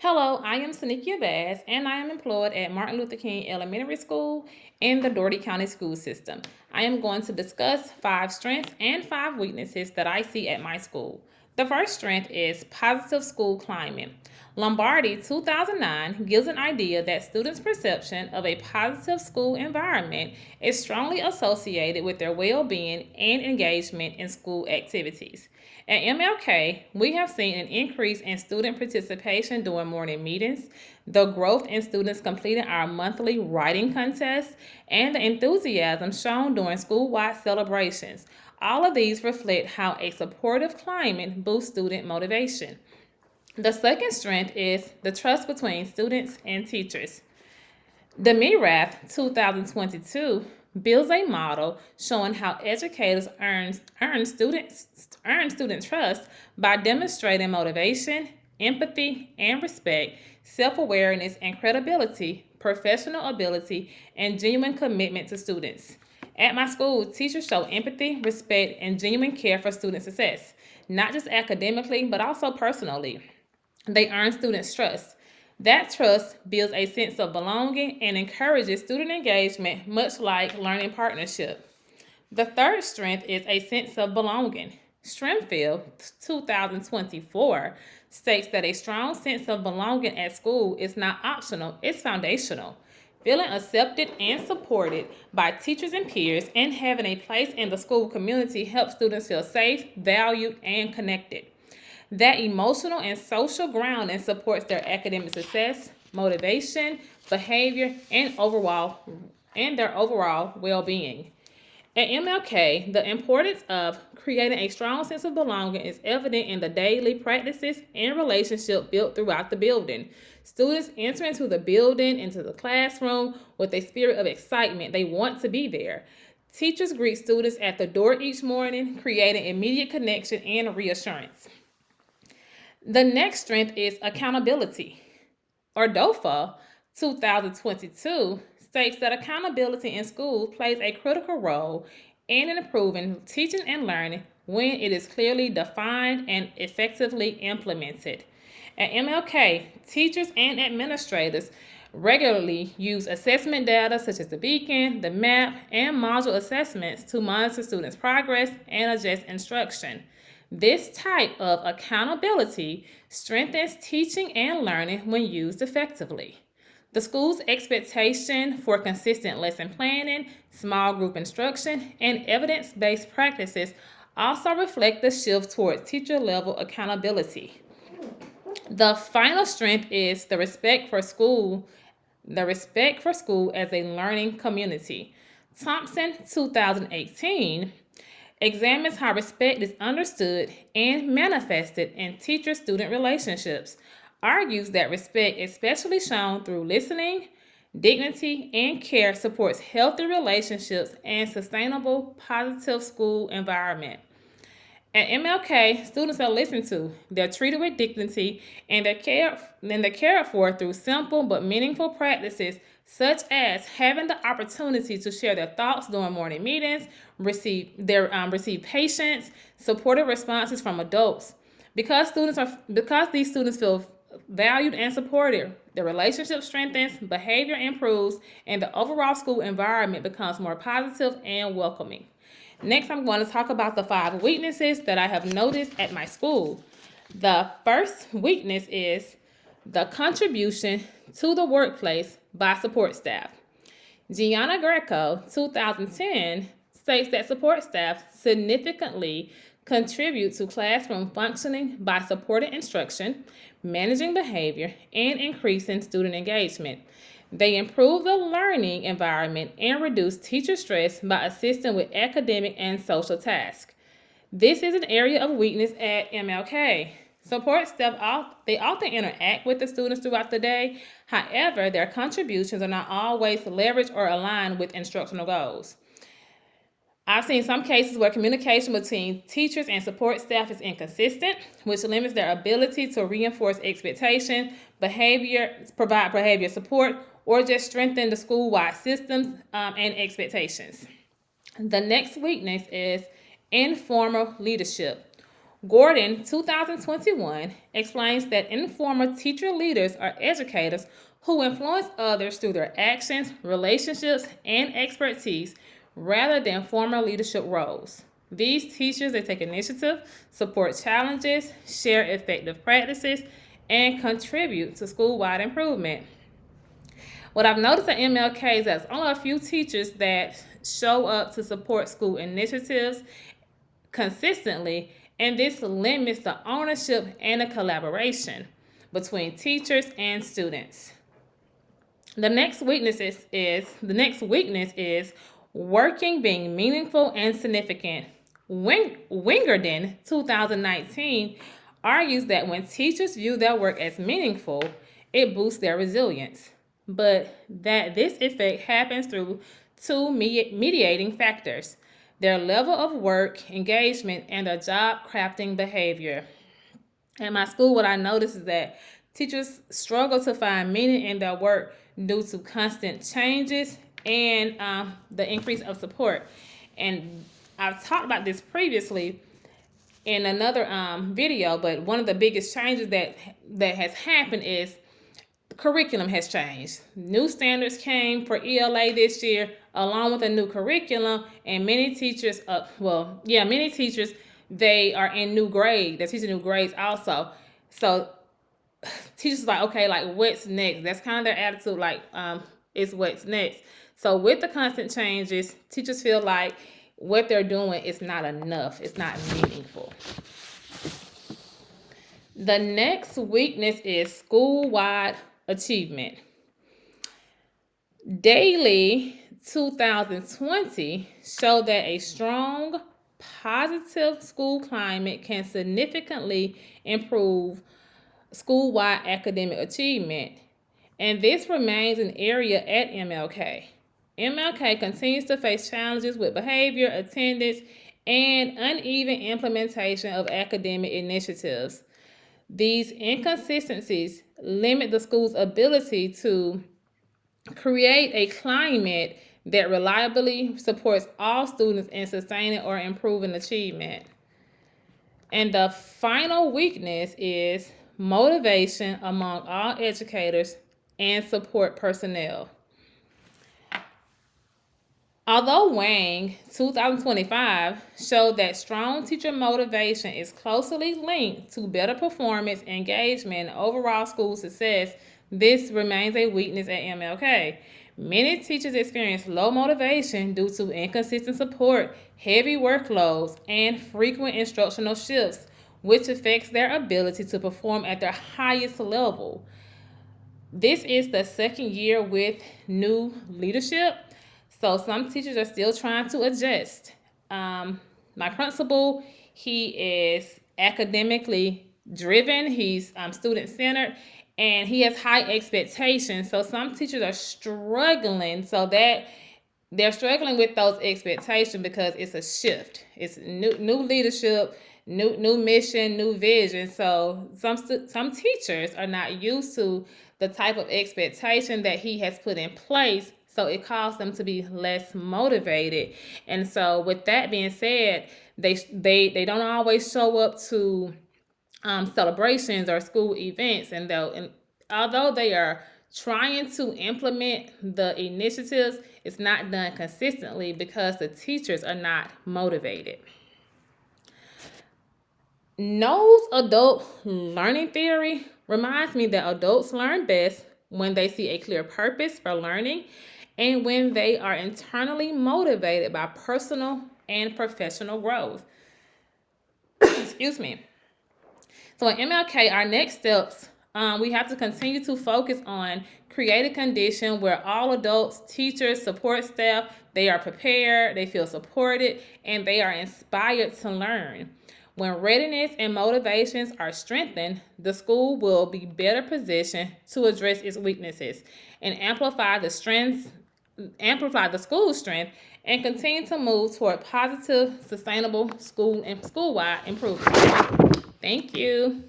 Hello, I am Senikkiu and I am employed at Martin Luther King Elementary School in the Dougherty County School System. I am going to discuss 5 strengths and 5 weaknesses that I see at my school. The first strength is positive school climate. Lombardi 2009 gives an idea that students' perception of a positive school environment is strongly associated with their well being and engagement in school activities. At MLK, we have seen an increase in student participation during morning meetings, the growth in students completing our monthly writing contest, and the enthusiasm shown during school-wide celebrations. All of these reflect how a supportive climate boosts student motivation. The second strength is the trust between students and teachers. The MIRATH 2022 builds a model showing how educators earn student trust by demonstrating motivation, empathy, and respect, self-awareness and credibility, professional ability, and genuine commitment to students. At my school, teachers show empathy, respect, and genuine care for student success, not just academically, but also personally. They earn students' trust. That trust builds a sense of belonging and encourages student engagement, much like learning partnership. The third strength is a sense of belonging. Strimfield 2024 states that a strong sense of belonging at school is not optional, it's foundational. Feeling accepted and supported by teachers and peers and having a place in the school community helps students feel safe, valued, and connected. That emotional and social grounding supports their academic success, motivation, behavior, and their overall well-being. At MLK, the importance of creating a strong sense of belonging is evident in the daily practices and relationship built throughout the building. Students enter into the building, into the classroom with a spirit of excitement. They want to be there. Teachers greet students at the door each morning, creating immediate connection and reassurance. The next strength is accountability. Ordofa 2022 states that accountability in schools plays a critical role in improving teaching and learning when it is clearly defined and effectively implemented. At MLK, teachers and administrators regularly use assessment data such as the beacon, the map, and module assessments to monitor students' progress and adjust instruction. This type of accountability strengthens teaching and learning when used effectively. The school's expectation for consistent lesson planning, small group instruction, and evidence based practices also reflect the shift toward teacher level accountability. The final strength is the respect for school as a learning community. Thompson 2018 examines how respect is understood and manifested in teacher student relationships, argues that respect, especially shown through listening, dignity, and care, supports healthy relationships and sustainable, positive school environment. At MLK, students are listened to, they're treated with dignity, and they're cared for through simple but meaningful practices such as having the opportunity to share their thoughts during morning meetings, receive patience, supportive responses from adults. Because these students feel valued and supported, the relationship strengthens, behavior improves, and the overall school environment becomes more positive and welcoming. Next, I'm going to talk about the 5 weaknesses that I have noticed at my school. The first weakness is the contribution to the workplace by support staff. Gianna Greco, 2010, states that support staff significantly contribute to classroom functioning by supporting instruction, managing behavior, and increasing student engagement. They improve the learning environment and reduce teacher stress by assisting with academic and social tasks. This is an area of weakness at MLK. Support staff, they often interact with the students throughout the day. However, their contributions are not always leveraged or aligned with instructional goals. I've seen some cases where communication between teachers and support staff is inconsistent, which limits their ability to reinforce expectation, provide behavior support, or just strengthen the school-wide systems and expectations. The next weakness is informal leadership. Gordon, 2021, explains that informal teacher leaders are educators who influence others through their actions, relationships, and expertise rather than formal leadership roles. These teachers, they take initiative, support challenges, share effective practices, and contribute to school-wide improvement. What I've noticed at MLK is that there's only a few teachers that show up to support school initiatives consistently, and this limits the ownership and the collaboration between teachers and students. The next weakness is working being meaningful and significant. Wingerden, 2019, argues that when teachers view their work as meaningful, it boosts their resilience, but that this effect happens through two mediating factors: their level of work engagement and their job crafting behavior. At my school, what I noticed is that teachers struggle to find meaning in their work due to constant changes and the increase of support. And I've talked about this previously in another video, but one of the biggest changes that has happened is the curriculum has changed. New standards came for ELA this year, along with a new curriculum, and many teachers, many teachers, they are in new grade. They're teaching new grades also. So teachers like, okay, like what's next? That's kind of their attitude, like it's what's next. So with the constant changes, teachers feel like what they're doing is not enough. It's not meaningful. The next weakness is school-wide achievement. Daily 2020 showed that a strong, positive school climate can significantly improve school-wide academic achievement, and this remains an area at MLK. MLK continues to face challenges with behavior, attendance, and uneven implementation of academic initiatives. These inconsistencies limit the school's ability to create a climate that reliably supports all students in sustaining or improving achievement. And the final weakness is motivation among all educators and support personnel. Although Wang 2025 showed that strong teacher motivation is closely linked to better performance, engagement, and overall school success, this remains a weakness at MLK. Many teachers experience low motivation due to inconsistent support, heavy workloads, and frequent instructional shifts, which affects their ability to perform at their highest level. This is the second year with new leadership, so some teachers are still trying to adjust. My principal, he is academically driven, he's student-centered, and he has high expectations. So some teachers are struggling, so that they're struggling with those expectations because it's a shift. It's new leadership, new mission, new vision. So some teachers are not used to the type of expectation that he has put in place, so it caused them to be less motivated. And so with that being said, they don't always show up to celebrations or school events, and although they are trying to implement the initiatives, it's not done consistently because the teachers are not motivated. Knowles adult learning theory reminds me that adults learn best when they see a clear purpose for learning and when they are internally motivated by personal and professional growth. Excuse me. So in MLK, our next steps, we have to continue to focus on create a condition where all adults, teachers, support staff, they are prepared, they feel supported, and they are inspired to learn. When readiness and motivations are strengthened, the school will be better positioned to address its weaknesses and amplify the school's strength, and continue to move toward positive, sustainable school and school-wide improvement. Thank you.